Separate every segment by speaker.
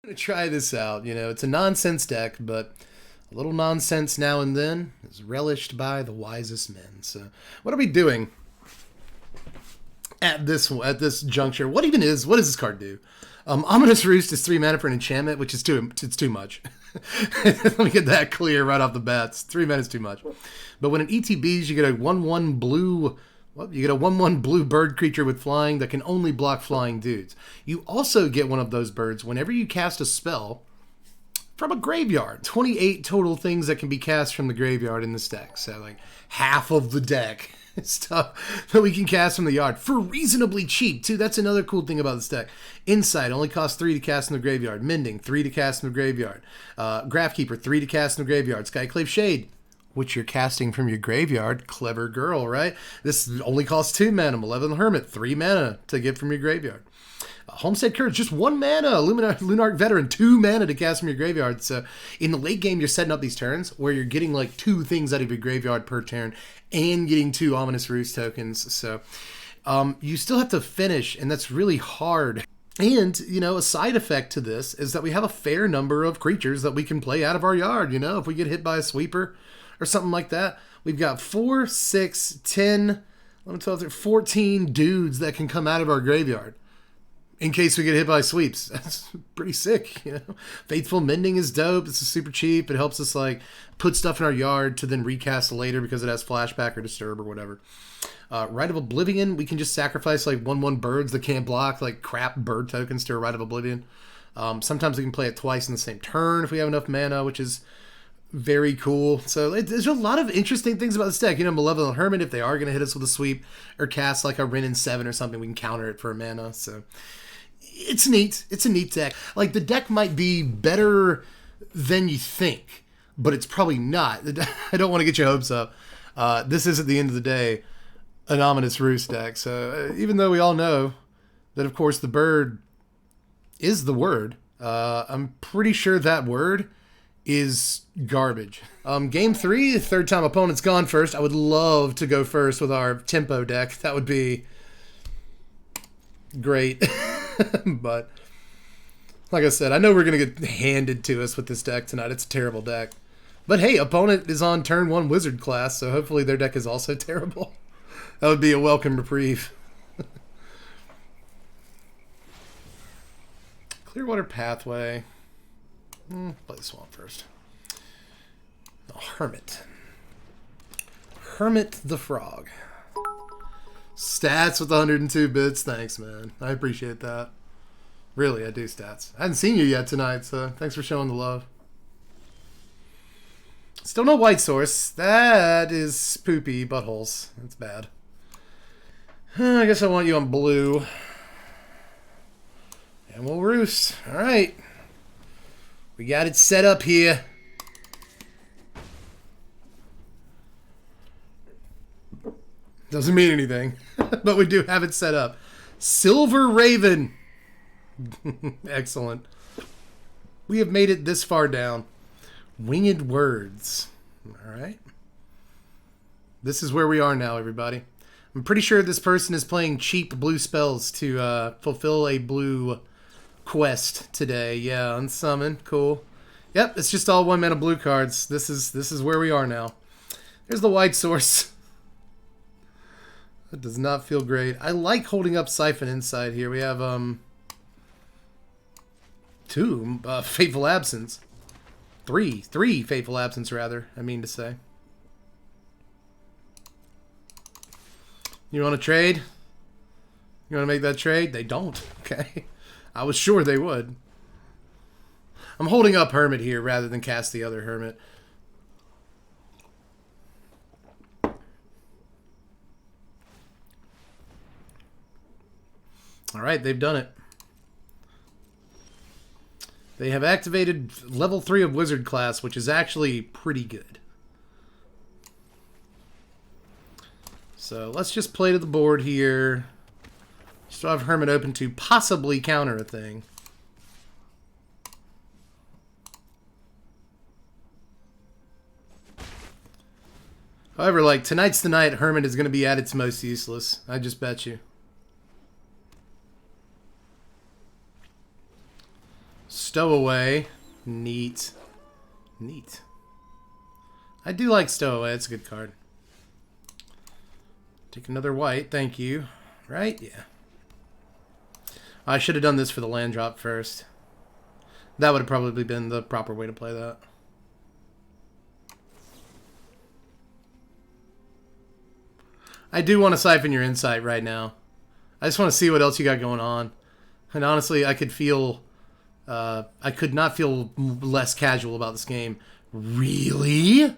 Speaker 1: I'm gonna try this out. You know, it's a nonsense deck, but a little nonsense now and then is relished by the wisest men. So, what are we doing at this juncture? What does this card do? Ominous Roost is 3 mana for an enchantment, which is too much. Let me get that clear right off the bat. 3 mana is too much. But when it ETBs, you get a 1/1 blue. Well, you get a 1/1 blue bird creature with flying that can only block flying dudes. You also get one of those birds whenever you cast a spell from a graveyard. 28 total things that can be cast from the graveyard in this deck. So, like, half of the deck stuff that we can cast from the yard for reasonably cheap, too. That's another cool thing about this deck. Insight only costs 3 to cast in the graveyard. Mending, 3 to cast in the graveyard. Graphkeeper, 3 to cast in the graveyard. Skyclave Shade, which you're casting from your graveyard. Clever girl, right? This only costs 2 mana. Malevolent Hermit, 3 mana to get from your graveyard. Homestead Courage, just 1 mana. Lunarch Veteran, 2 mana to cast from your graveyard. So in the late game, you're setting up these turns where you're getting like 2 things out of your graveyard per turn and getting 2 Ominous Roost tokens. So you still have to finish, and that's really hard. And, you know, a side effect to this is that we have a fair number of creatures that we can play out of our yard. You know, if we get hit by a sweeper or something like that, we've got 4, 6, 10, 11, 12, 14 dudes that can come out of our graveyard in case we get hit by sweeps. That's pretty sick, you know. Faithful Mending is dope. This is super cheap. It helps us like put stuff in our yard to then recast later because it has flashback or disturb or whatever. Rite of Oblivion, we can just sacrifice like 1/1 birds that can't block, like crap bird tokens to a Rite of Oblivion. Sometimes we can play it twice in the same turn if we have enough mana, which is very cool. So there's a lot of interesting things about this deck. You know, Malevolent Hermit, if they are going to hit us with a sweep or cast like a Wrenn and 7 or something, we can counter it for a mana. So it's neat. It's a neat deck. Like, the deck might be better than you think, but it's probably not. I don't want to get your hopes up. This is, at the end of the day, an Ominous Roost deck. So even though we all know that, of course, the bird is the word, I'm pretty sure that word is garbage. Game 3, third time opponent's gone first. I would love to go first with our tempo deck. That would be great. But like I said, I know we're going to get handed to us with this deck tonight. It's a terrible deck. But hey, opponent is on turn 1 wizard class, so hopefully their deck is also terrible. That would be a welcome reprieve. Clearwater Pathway. Play the Swamp first. Oh, Hermit. Hermit the Frog. Stats with 102 bits. Thanks, man. I appreciate that. Really, I do stats. I hadn't seen you yet tonight, so thanks for showing the love. Still no white source. That is poopy buttholes. That's bad. I guess I want you on blue. And we'll roost. Alright. We got it set up here. Doesn't mean anything, but we do have it set up. Silver Raven. Excellent. We have made it this far down. Winged Words. All right. This is where we are now, everybody. I'm pretty sure this person is playing cheap blue spells to fulfill a blue quest today. Yeah, unsummon. Cool. Yep, it's just all 1 mana blue cards. This is where we are now. There's the white source. That does not feel great. I like holding up Siphon Insight here. We have 2 Fateful Absence. 3 Fateful Absence, rather, I mean to say. You want to trade? You want to make that trade? They don't. Okay. I was sure they would. I'm holding up Hermit here rather than cast the other Hermit. Alright, they've done it. They have activated level 3 of Wizard class, which is actually pretty good. So let's just play to the board here. Still have Hermit open to possibly counter a thing. However, like, tonight's the night Hermit is going to be at its most useless. I just bet you. Stowaway. Neat. Neat. I do like Stowaway. It's a good card. Take another white. Thank you. Right? Yeah. I should have done this for the land drop first. That would have probably been the proper way to play that. I do want to siphon your insight right now. I just want to see what else you got going on. And honestly, I could feel... I could not feel less casual about this game. Really?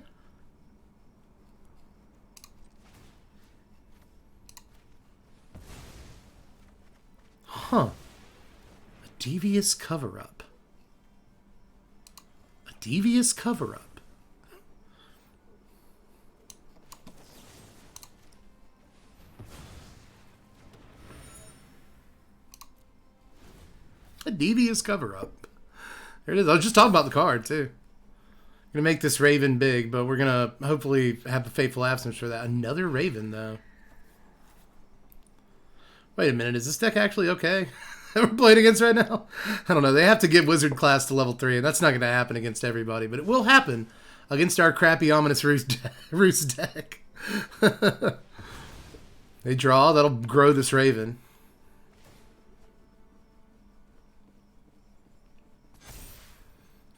Speaker 1: Huh. A devious cover-up. A devious cover-up. A devious cover-up. There it is. I was just talking about the card, too. I'm going to make this Raven big, but we're going to hopefully have a Fateful Absence for that. Another Raven, though. Wait a minute. Is this deck actually okay? That we're playing against right now? I don't know. They have to get Wizard class to level 3, and that's not going to happen against everybody, but it will happen against our crappy Ominous Roost deck. They draw. That'll grow this Raven.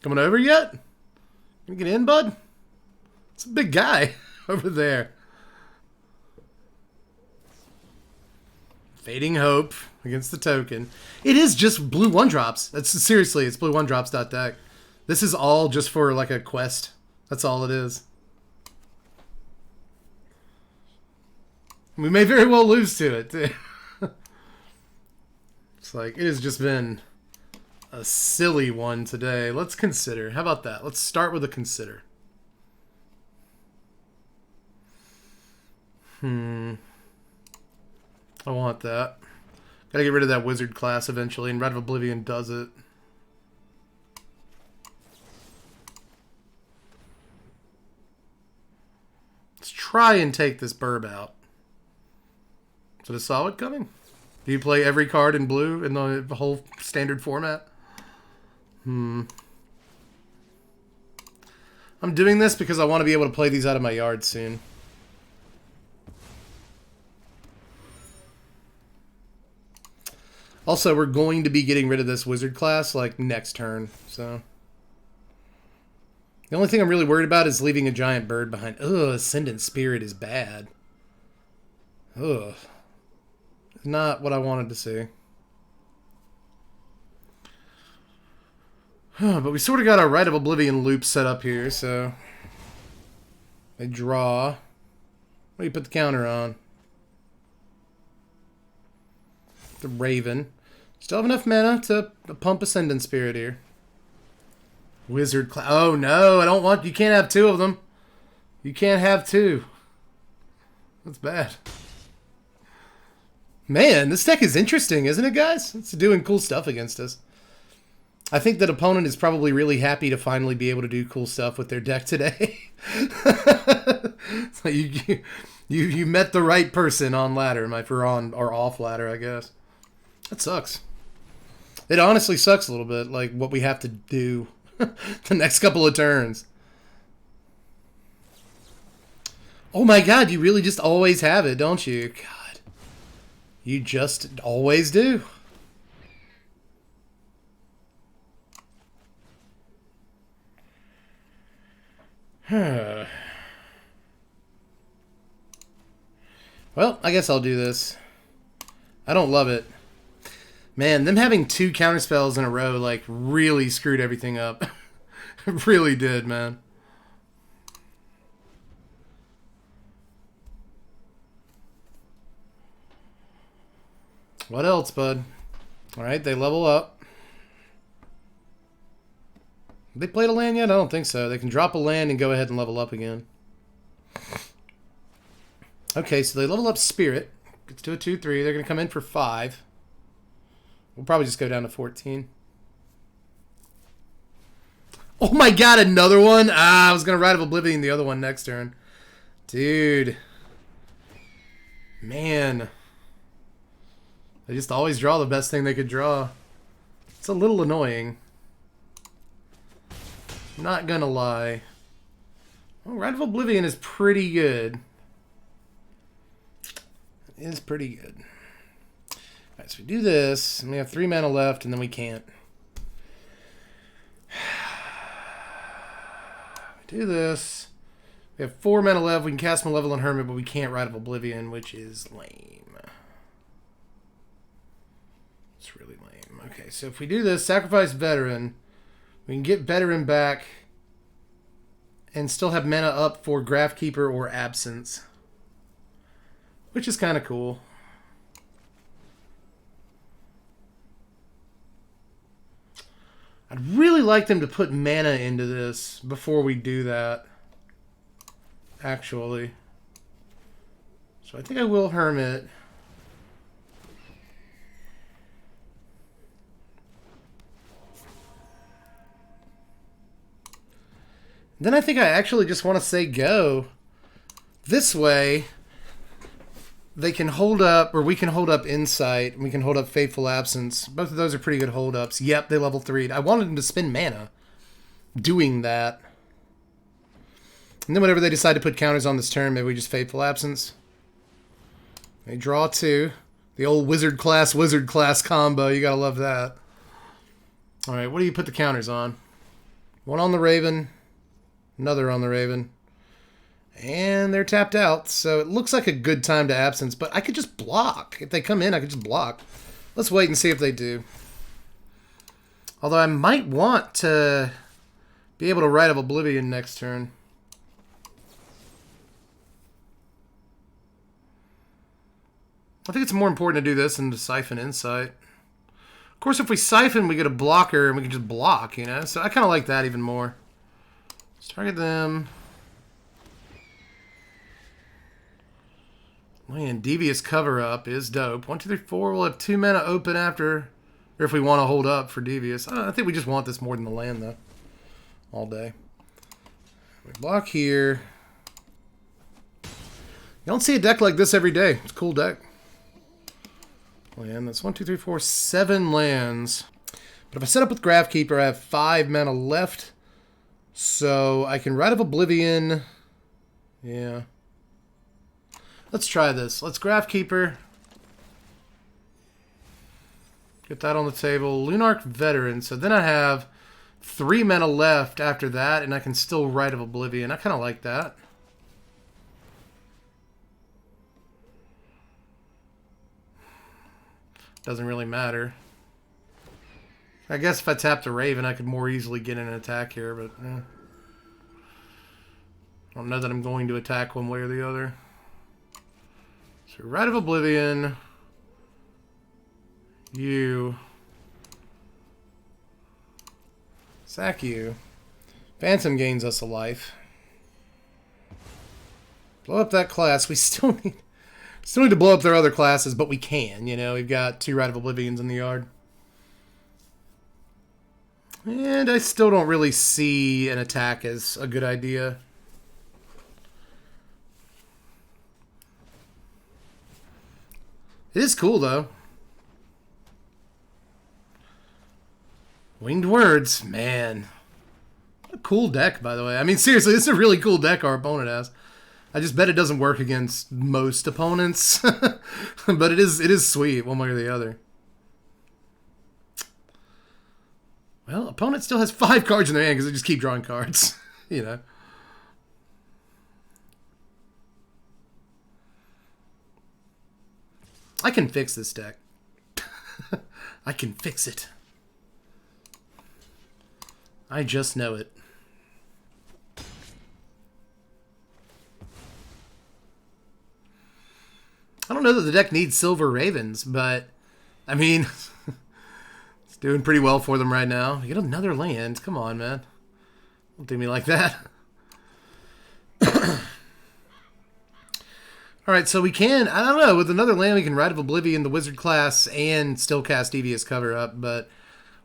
Speaker 1: Coming over yet? Can you get in, bud? It's a big guy over there. Fading Hope against the token. It is just blue 1-drops. That's seriously, it's blue 1-drops.deck. This is all just for like a quest. That's all it is. We may very well lose to it, too. It's like, it has just been a silly one today. Let's consider. How about that? Let's start with a consider. I want that. Gotta get rid of that wizard class eventually, and Red of Oblivion does it. Let's try and take this burb out. Is it a solid coming? Do you play every card in blue in the whole standard format? I'm doing this because I want to be able to play these out of my yard soon. Also, we're going to be getting rid of this wizard class like next turn, so the only thing I'm really worried about is leaving a giant bird behind. Ugh, Ascendant Spirit is bad. Ugh. Not what I wanted to see. But we sort of got our Rite of Oblivion loop set up here, so I draw. What do you put the counter on? The Raven. Still have enough mana to pump Ascendant Spirit here. Wizard class. Oh no, I don't want. You can't have two of them. You can't have two. That's bad. Man, this deck is interesting, isn't it, guys? It's doing cool stuff against us. I think that opponent is probably really happy to finally be able to do cool stuff with their deck today. So you met the right person on ladder, or on or off ladder, I guess. That sucks. It honestly sucks a little bit, like what we have to do the next couple of turns. Oh my god, you really just always have it, don't you? God. You just always do. Well, I guess I'll do this. I don't love it. Man, them having 2 counterspells in a row, like, really screwed everything up. It really did, man. What else, bud? Alright, they level up. They played a land yet? I don't think so. They can drop a land and go ahead and level up again. Okay, so they level up Spirit. Gets to a 2-3. They're going to come in for 5. We'll probably just go down to 14. Oh my god, another one? Ah, I was going to Rite of Oblivion the other one next turn. Dude. Man. They just always draw the best thing they could draw. It's a little annoying. Not gonna lie. Well, Rite of Oblivion is pretty good. It is pretty good. Alright, so we do this, and we have 3 mana left, and then we can't. We do this. We have 4 mana left. We can cast Malevolent Hermit, but we can't Rite of Oblivion, which is lame. It's really lame. Okay, so if we do this, sacrifice Veteran, we can get Veteran back and still have mana up for Graphkeeper or Absence, which is kind of cool. I'd really like them to put mana into this before we do that, actually. So I think I will Hermit. Then I think I actually just want to say go. This way, they can hold up, or we can hold up Insight, and we can hold up Fateful Absence. Both of those are pretty good hold-ups. Yep, they level 3'd. I wanted them to spend mana doing that. And then whenever they decide to put counters on this turn, maybe we just Fateful Absence. They draw 2. The old wizard class combo. You gotta love that. Alright, what do you put the counters on? One on the Raven. Another on the Raven. And they're tapped out, so it looks like a good time to Absence, but I could just block. If they come in, I could just block. Let's wait and see if they do. Although I might want to be able to Rite of Oblivion next turn. I think it's more important to do this than to Siphon Insight. Of course, if we Siphon, we get a blocker, and we can just block, you know? So I kind of like that even more. Let's target them. Man, Devious Cover-Up is dope. 1, 2, 3, 4. We'll have 2 mana open after, or if we want to hold up for Devious. I think we just want this more than the land, though. All day. We block here. You don't see a deck like this every day. It's a cool deck. Land. That's 1, 2, 3, 4, 7 lands. But if I set up with Graphkeeper, I have 5 mana left. So I can Rite of Oblivion. Yeah. Let's try this. Let's Graphkeeper. Get that on the table. Lunarch Veteran. So then I have 3 mana left after that, and I can still Rite of Oblivion. I kind of like that. Doesn't really matter. I guess if I tapped a Raven, I could more easily get an attack here, but I don't know that I'm going to attack one way or the other. So Rite of Oblivion. You. Sack you. Phantom gains us a life. Blow up that class. We still need to blow up their other classes, but we can, you know. We've got 2 Rite of Oblivions in the yard. And I still don't really see an attack as a good idea. It is cool, though. Winged Words, man. What a cool deck, by the way. I mean, seriously, this is a really cool deck our opponent has. I just bet it doesn't work against most opponents. But it is sweet, one way or the other. Well, opponent still has 5 cards in their hand because they just keep drawing cards. You know. I can fix this deck. I can fix it. I just know it. I don't know that the deck needs Silver Ravens, but I mean, it's doing pretty well for them right now. You get another land. Come on, man. Don't do me like that. Alright, so we can, I don't know, with another land we can Rite of Oblivion, the Wizard class, and still cast Devious Cover-Up, but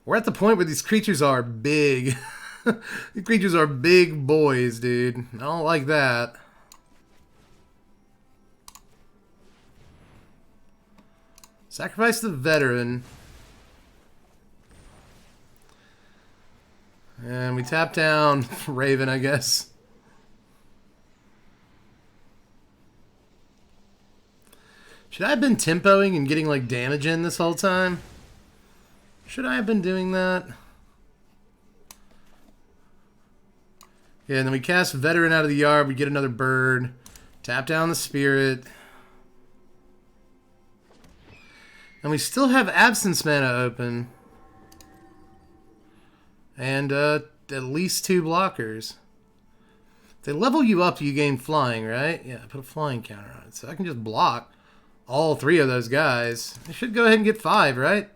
Speaker 1: we're at the point where these creatures are big. These creatures are big boys, dude. I don't like that. Sacrifice the Veteran. And we tap down Raven, I guess. Should I have been tempoing and getting like damage in this whole time? Should I have been doing that? Yeah, and then we cast Veteran out of the yard. We get another bird. Tap down the Spirit. And we still have Absence mana open. And at least 2 blockers. If they level you up, you gain flying, right? Yeah, put a flying counter on it. So I can just block all 3 of those guys. I should go ahead and get 5, right?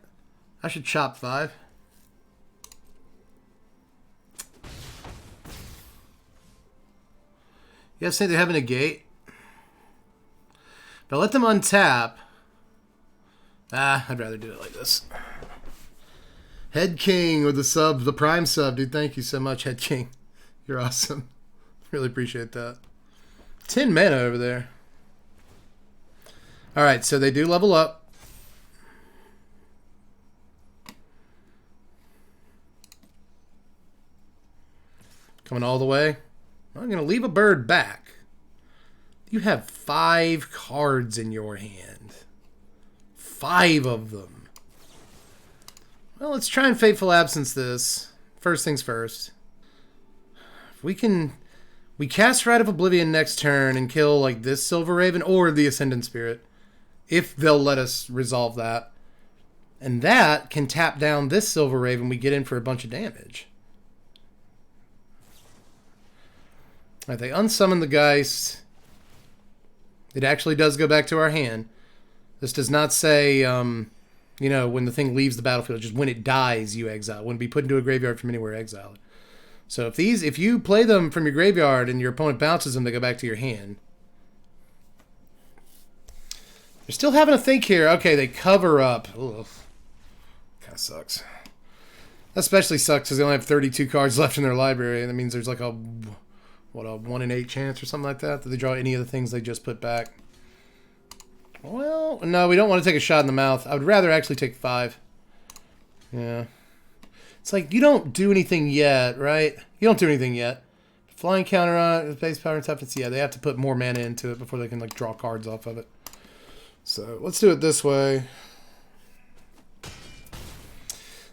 Speaker 1: I should chop 5. You guys think they're having a gate? But let them untap. I'd rather do it like this. Head King with the sub, the Prime sub, dude. Thank you so much, Head King. You're awesome. Really appreciate that. 10 mana over there. Alright, so they do level up. Coming all the way. I'm going to leave a bird back. You have 5 cards in your hand. 5 of them. Well, let's try and Fateful Absence this. First things first. If we can... We cast Rite of Oblivion next turn and kill like this Silver Raven or the Ascendant Spirit. If they'll let us resolve that. And that can tap down this Silver Raven. We get in for a bunch of damage. Alright, they unsummon the Geist. It actually does go back to our hand. This does not say, you know, when the thing leaves the battlefield, just when it dies, you exile. When it be put into a graveyard from anywhere, exile it. So if you play them from your graveyard and your opponent bounces them, they go back to your hand. They're still having a think here. Okay, they cover up. Ugh. Kind of sucks. Especially sucks because they only have 32 cards left in their library. And that means there's like a 1 in 8 chance or something like that they draw any of the things they just put back. Well, no, we don't want to take a shot in the mouth. I would rather actually take 5. Yeah. It's like, you don't do anything yet, right? You don't do anything yet. Flying counter on it, base power and toughness. Yeah, they have to put more mana into it before they can like draw cards off of it. So let's do it this way.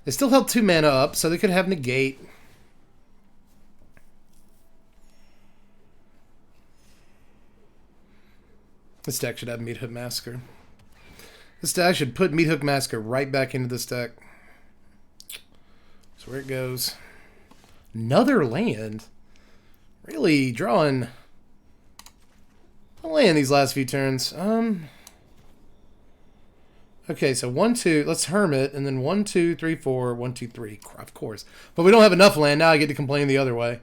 Speaker 1: They still held 2 mana up, so they could have negate. This deck should have Meathook Massacre. This deck should put Meathook Massacre right back into this deck. That's where it goes. Another land. Really drawing a land these last few turns. Okay, so 1, 2. Let's Hermit, and then 1, 2, 3, 4. 1, 2, 3. Of course. But we don't have enough land. Now I get to complain the other way.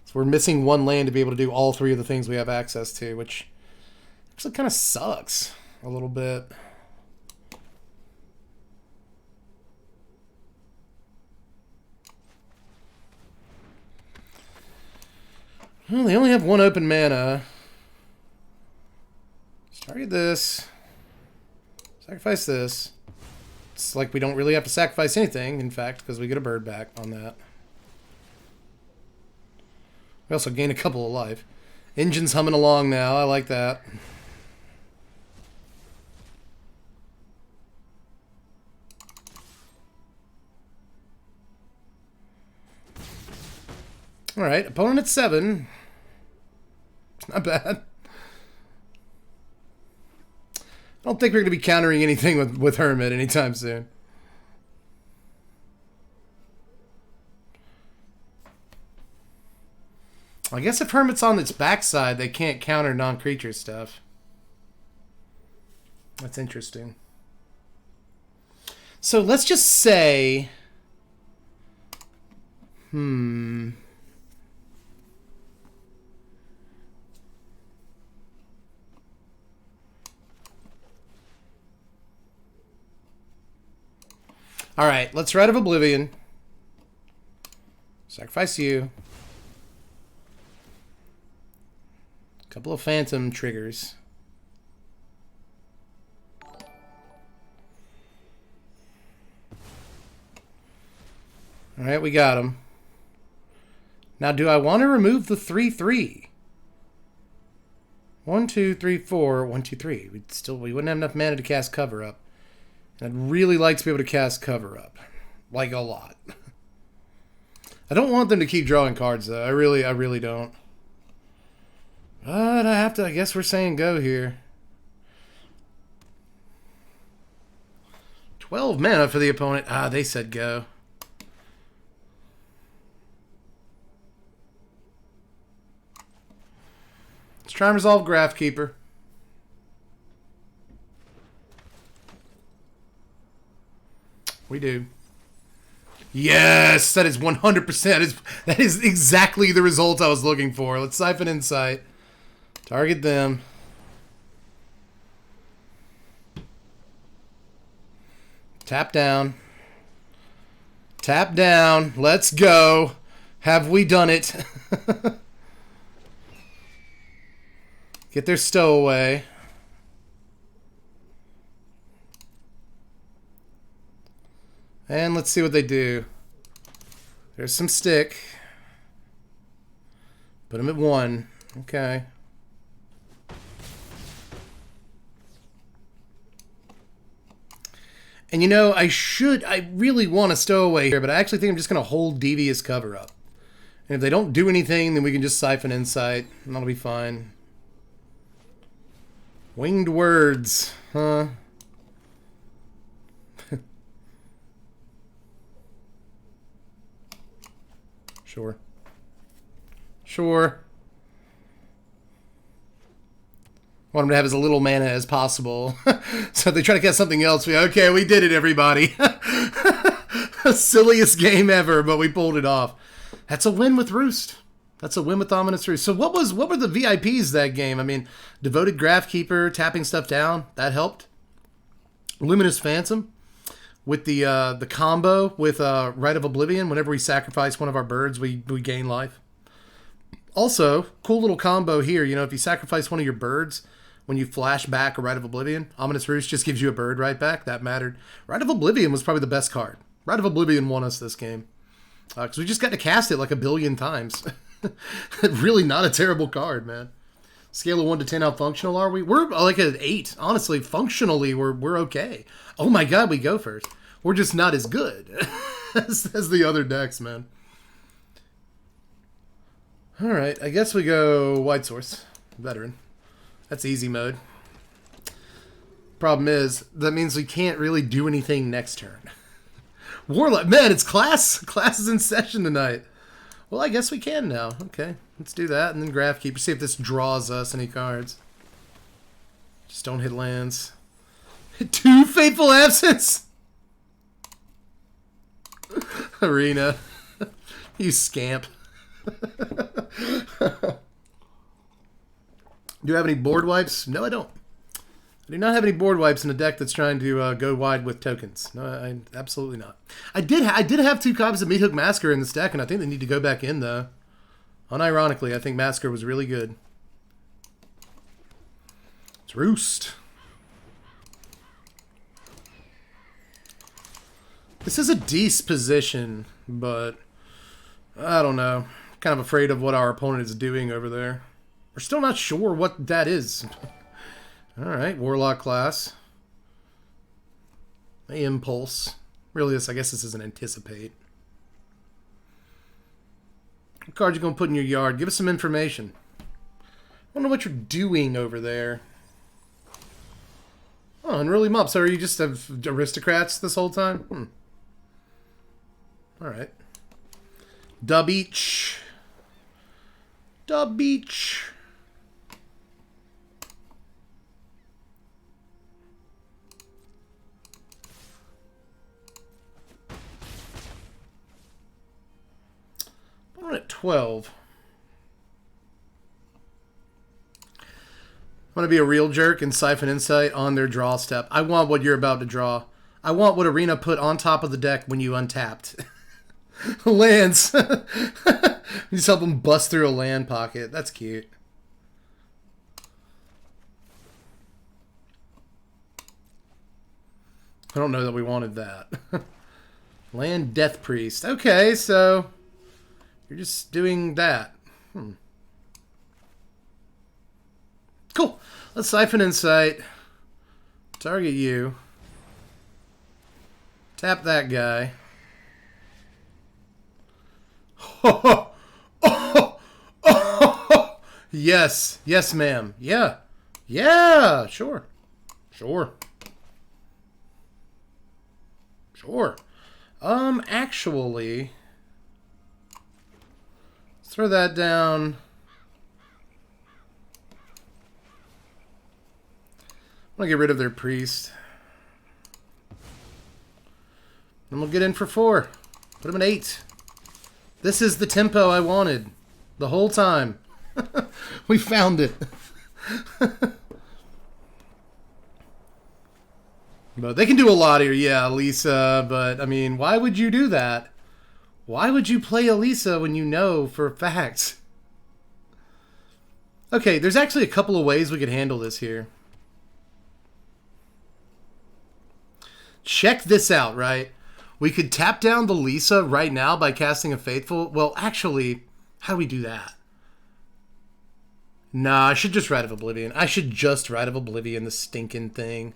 Speaker 1: So we're missing 1 land to be able to do all 3 of the things we have access to, which actually kind of sucks a little bit. Well, they only have 1 open mana. Let's target this. Sacrifice this. It's like we don't really have to sacrifice anything, in fact, because we get a bird back on that. We also gain a couple of life. Engine's humming along now. I like that. Alright, opponent at 7. It's not bad. I don't think we're going to be countering anything with Hermit anytime soon. I guess if Hermit's on its backside, they can't counter non-creature stuff. That's interesting. So let's just say... Alright, let's Rite of Oblivion. Sacrifice you. Couple of Phantom triggers. Alright, we got him. Now, do I want to remove the 3/3? 1, 2, 3, 4. 1, 2, 3. We wouldn't have enough mana to cast Cover Up. And I'd really like to be able to cast Cover Up. Like, a lot. I don't want them to keep drawing cards, though. I really don't. But I guess we're saying go here. 12 mana for the opponent. Ah, they said go. Let's try and resolve Graphkeeper. We do. Yes, that is 100%. That is exactly the result I was looking for. Let's Siphon Insight. Target them. Tap down. Tap down. Let's go. Have we done it? Get their stowaway. And let's see what they do. There's some stick. Put them at 1. Okay. And you know, I really want to stow away here, but I actually think I'm just going to hold Devious Cover Up. And if they don't do anything, then we can just Siphon Insight, and that'll be fine. Winged Words, huh? Sure. Sure. Want him to have as little mana as possible. So if they try to cast something else, okay, we did it, everybody. Silliest game ever, but we pulled it off. That's a win with Roost. That's a win with Ominous Roost. So what were the VIPs that game? I mean, Devoted Graphkeeper, tapping stuff down, that helped. Luminous Phantom with the combo with Rite of Oblivion. Whenever we sacrifice one of our birds, we gain life. Also, cool little combo here. You know, if you sacrifice one of your birds, when you flash back a Rite of Oblivion, Ominous Roost just gives you a bird right back. That mattered. Rite of Oblivion was probably the best card. Rite of Oblivion won us this game. Because we just got to cast it like a billion times. Really not a terrible card, man. Scale of 1 to 10, how functional are we? We're like at 8. Honestly, functionally, we're okay. Oh my god, we go first. We're just not as good as the other decks, man. Alright, I guess we go Wide Source. Veteran. That's easy mode. Problem is, that means we can't really do anything next turn. Warlock, man, it's class. Class is in session tonight. Well, I guess we can now. Okay, let's do that. And then Graphkeeper. See if this draws us any cards. Just don't hit lands. 2 Fateful Absence! Arena. You scamp. Do you have any board wipes? No, I don't. I do not have any board wipes in a deck that's trying to go wide with tokens. No, absolutely not. I did have 2 copies of Meathook Massacre in this deck, and I think they need to go back in, though. Unironically, I think Massacre was really good. It's Roost. This is a decent position, but I don't know. Kind of afraid of what our opponent is doing over there. We're still not sure what that is. Alright, Warlock class. Impulse. Really, I guess this is an Anticipate. What card you going to put in your yard? Give us some information. I wonder what you're doing over there. Oh, Unruly Mob. So are you just aristocrats this whole time? Alright. Dub each. Dub each. I'm at 12. I'm going to be a real jerk and Siphon Insight on their draw step. I want what you're about to draw. I want what Arena put on top of the deck when you untapped. Lands. You just help them bust through a land pocket. That's cute. I don't know that we wanted that. Land Death Priest. Okay, so You're just doing that. Cool. Let's Siphon Insight. Target you. Tap that guy. Oh, oh, oh, yes. Yes, ma'am. Yeah. Yeah. Sure. Sure. Sure. Actually, let's throw that down. I'm gonna get rid of their priest. And we'll get in for 4. Put him at 8. This is the tempo I wanted the whole time. We found it. But they can do a lot here. Yeah, Lisa. But, I mean, why would you do that? Why would you play Elisa when you know for a fact? Okay, there's actually a couple of ways we could handle this here. Check this out, right? We could tap down the Lisa right now by casting a Faithful. Well, actually, how do we do that? Nah, I should just Rite of Oblivion. I should just Rite of Oblivion, the stinking thing.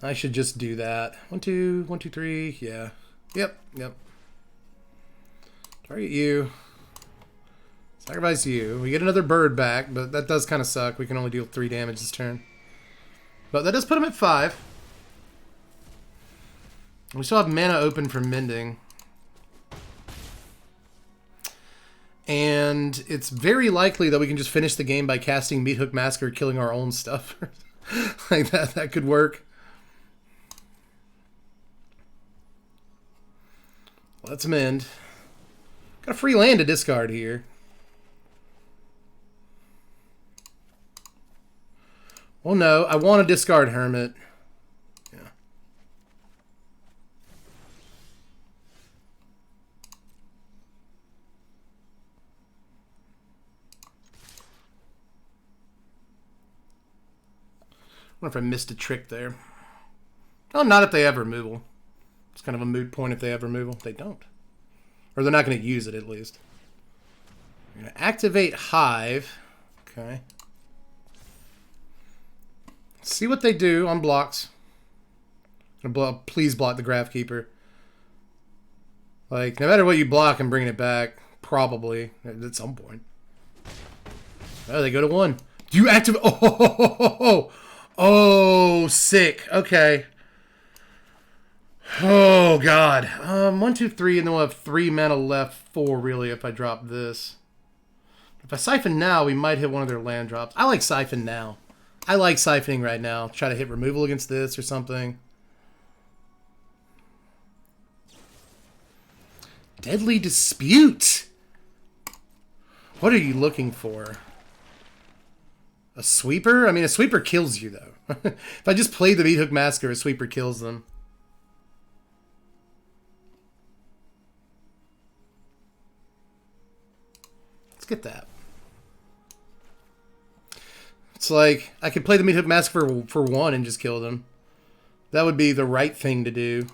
Speaker 1: I should just do that. 1, 2, 1, 2, 3. Yeah. Yep. Target you. Sacrifice you. We get another bird back, but that does kind of suck. We can only deal 3 damage this turn. But that does put him at 5. We still have mana open for Mending. And it's very likely that we can just finish the game by casting Meathook Massacre, killing our own stuff. Like that could work. Let's mend. Got a free land to discard here. Well, no, I want to discard Hermit. Yeah. I wonder if I missed a trick there. Oh, not if they have removal. It's kind of a moot point if they have removal. They don't. Or they're not going to use it, at least. We're going to activate Hive. Okay. See what they do on blocks. Please block the Graphkeeper. Like, no matter what you block, I'm bringing it back. Probably. At some point. Oh, they go to 1. You activate... Oh, sick. Okay. Oh, God. 1, 2, 3, and then we'll have 3 mana left. 4, really, if I drop this. If I Siphon now, we might hit one of their land drops. I like Siphon now. I like siphoning right now. Try to hit removal against this or something. Deadly Dispute. What are you looking for? A sweeper? I mean, a sweeper kills you, though. If I just play the Meathook Massacre, a sweeper kills them. Let's get that. It's like, I could play the Meathook Massacre for 1 and just kill them. That would be the right thing to do.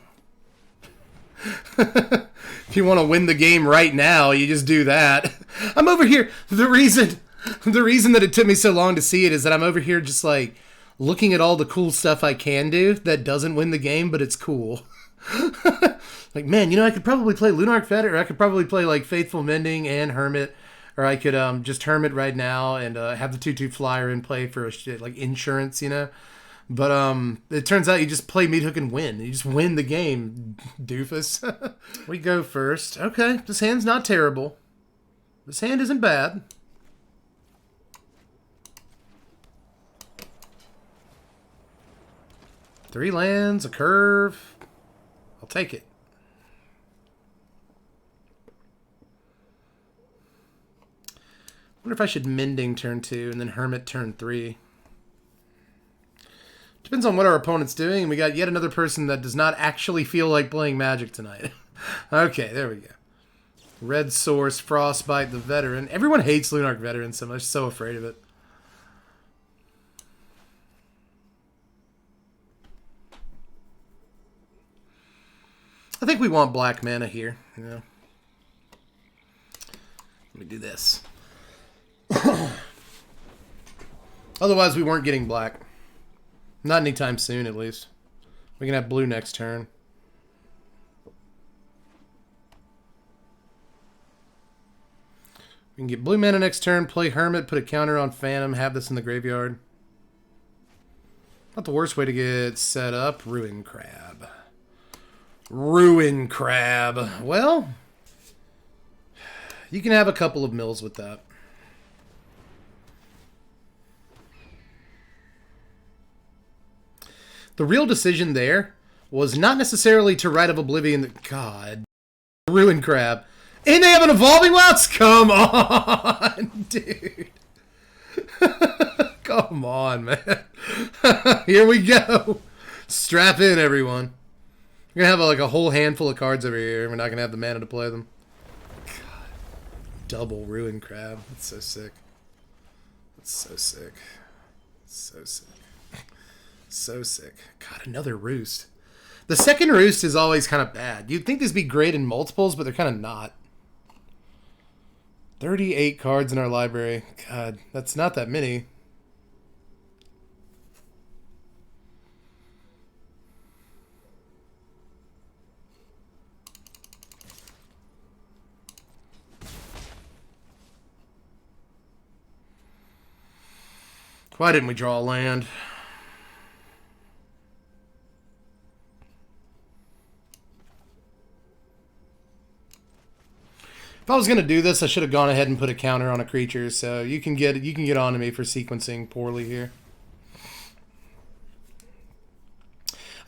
Speaker 1: If you want to win the game right now, you just do that. I'm over here. The reason that it took me so long to see it is that I'm over here just like looking at all the cool stuff I can do that doesn't win the game, but it's cool. Like, man, you know, I could probably play Lunarch Fetter, or I could probably play like Faithful Mending and Hermit, or I could just Hermit right now and have the 2/2 flyer in play for a shit like insurance, you know. But it turns out you just play Meathook and win. You just win the game, doofus. We go first. Okay, this hand's not terrible. This hand isn't bad. Three lands, a curve. I'll take it. Wonder if I should Mending turn 2 and then Hermit turn 3. Depends on what our opponent's doing. We got yet another person that does not actually feel like playing Magic tonight. Okay, there we go. Red Source, Frostbite, the Veteran. Everyone hates Lunarch Veteran so much. So afraid of it. I think we want black mana here. Yeah. me do this. Otherwise, we weren't getting black. Not anytime soon, at least. We can have blue next turn. We can get blue mana next turn, play Hermit, put a counter on Phantom, have this in the graveyard. Not the worst way to get set up. Ruin Crab. Ruin Crab. Well, you can have a couple of mills with that. The real decision there was not necessarily to Rite of Oblivion. God. Ruin Crab. And they have an Evolving Wilds? Come on, dude. Come on, man. Here we go. Strap in, everyone. We're going to have like a whole handful of cards over here. We're not going to have the mana to play them. God. Double Ruin Crab. That's so sick. That's so sick. So sick. So sick. God, another Roost. The second Roost is always kind of bad. You'd think this would be great in multiples, but they're kind of not. 38 cards in our library. God, that's not that many. Why didn't we draw a land? If I was going to do this, I should have gone ahead and put a counter on a creature, so you can get on to me for sequencing poorly here.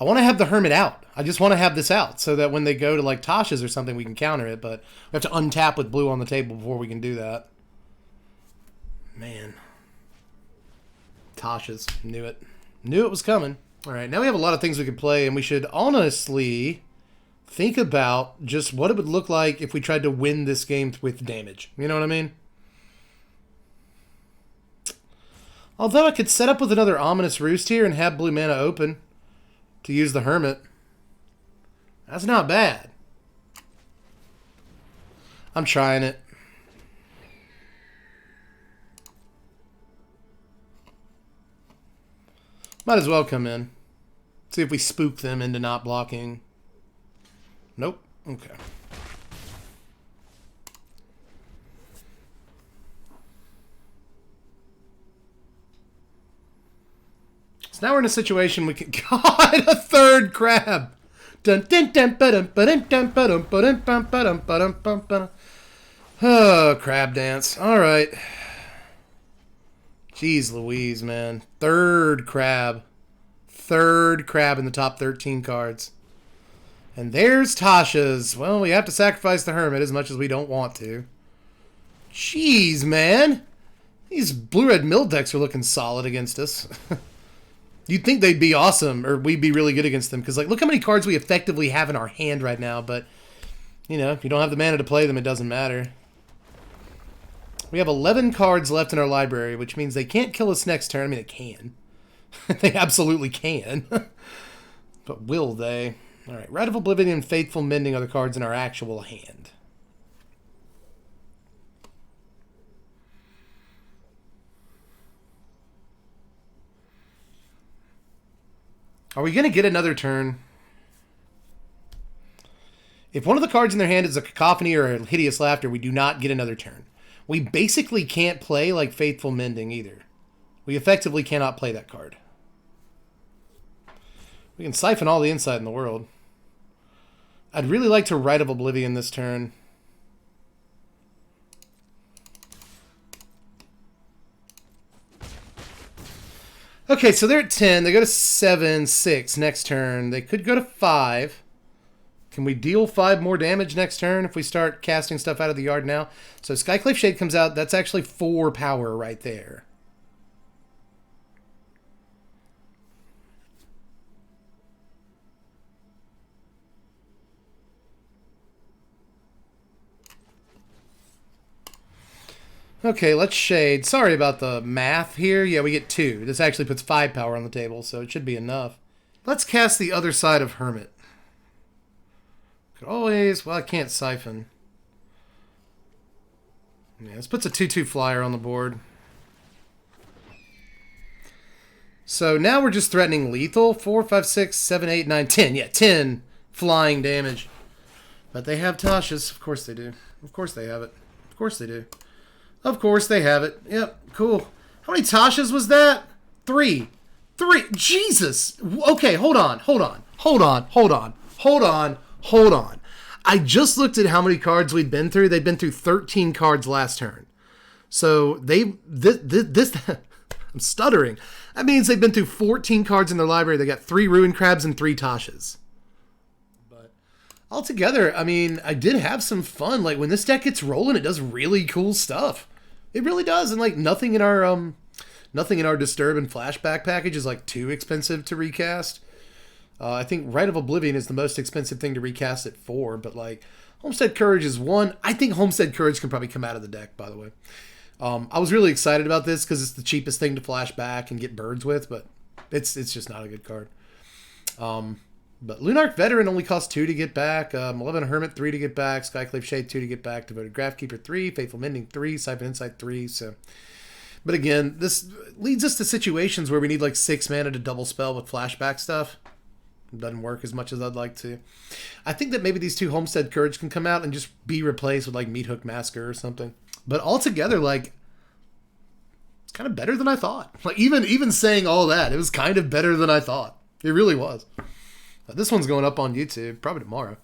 Speaker 1: I want to have the Hermit out. I just want to have this out so that when they go to like Tasha's or something, we can counter it, but we have to untap with blue on the table before we can do that. Man. Tasha's. Knew it. Knew it was coming. All right, now we have a lot of things we could play, and we should honestly think about just what it would look like if we tried to win this game with damage. You know what I mean? Although I could set up with another Ominous Roost here and have blue mana open to use the Hermit. That's not bad. I'm trying it. Might as well come in. See if we spook them into not blocking. Nope. Okay. So now we're in a situation we can... God, a third crab! Oh, crab dance. All right. Jeez Louise, man. Third crab. Third crab in the top 13 cards. And there's Tasha's. Well, we have to sacrifice the Hermit as much as we don't want to. Jeez, man. These blue-red mill decks are looking solid against us. You'd think they'd be awesome, or we'd be really good against them. Because, like, look how many cards we effectively have in our hand right now. But, you know, if you don't have the mana to play them, it doesn't matter. We have 11 cards left in our library, which means they can't kill us next turn. I mean, it can. They absolutely can. But will they? All right, Rite of Oblivion and Faithful Mending are the cards in our actual hand. Are we going to get another turn? If one of the cards in their hand is a Cacophony or a Hideous Laughter, we do not get another turn. We basically can't play like Faithful Mending either. We effectively cannot play that card. We can siphon all the insight in the world. I'd really like to Rite of Oblivion this turn. Okay, so they're at 10. They go to 7, 6 next turn. They could go to 5. Can we deal 5 more damage next turn if we start casting stuff out of the yard now? So Skyclave Shade comes out. That's actually 4 power right there. Okay, let's Shade. Sorry about the math here. Yeah, we get 2. This actually puts 5 power on the table, so it should be enough. Let's cast the other side of Hermit. Could always... Well, I can't siphon. Yeah, this puts a 2/2 flyer on the board. So now we're just threatening lethal. 4, 5, 6, 7, 8, 9, 10. Yeah, 10 flying damage. But they have Tasha's. Of course they do. Of course they have it. Of course they do. Of course they have it. Yep, cool. How many Tasha's was that? 3. 3. Jesus. Okay, hold on. I just looked at how many cards we'd been through. They'd been through 13 cards last turn. So this I'm stuttering. That means they've been through 14 cards in their library. They got 3 Ruin Crabs and 3 Tashas. But altogether, I mean, I did have some fun. Like, when this deck gets rolling, it does really cool stuff. It really does. And, like, nothing in our Disturb and Flashback package is, like, too expensive to recast. I think Rite of Oblivion is the most expensive thing to recast at 4. But, like, Homestead Courage is 1. I think Homestead Courage can probably come out of the deck, by the way. I was really excited about this because it's the cheapest thing to flash back and get birds with, but it's just not a good card. But Lunarch Veteran only costs 2 to get back, 11 Hermit 3 to get back, Skyclave Shade 2 to get back, Devoted Graphkeeper 3, Faithful Mending 3, Siphon Insight 3. So, but again, this leads us to situations where we need like 6 mana to double spell with flashback stuff. It doesn't work as much as I'd like to. I think that maybe these 2 Homestead Courage can come out and just be replaced with like Meathook Massacre or something. But altogether, like, it's kind of better than I thought. Like, even saying all that, it was kind of better than I thought. It really was. This one's going up on YouTube probably tomorrow.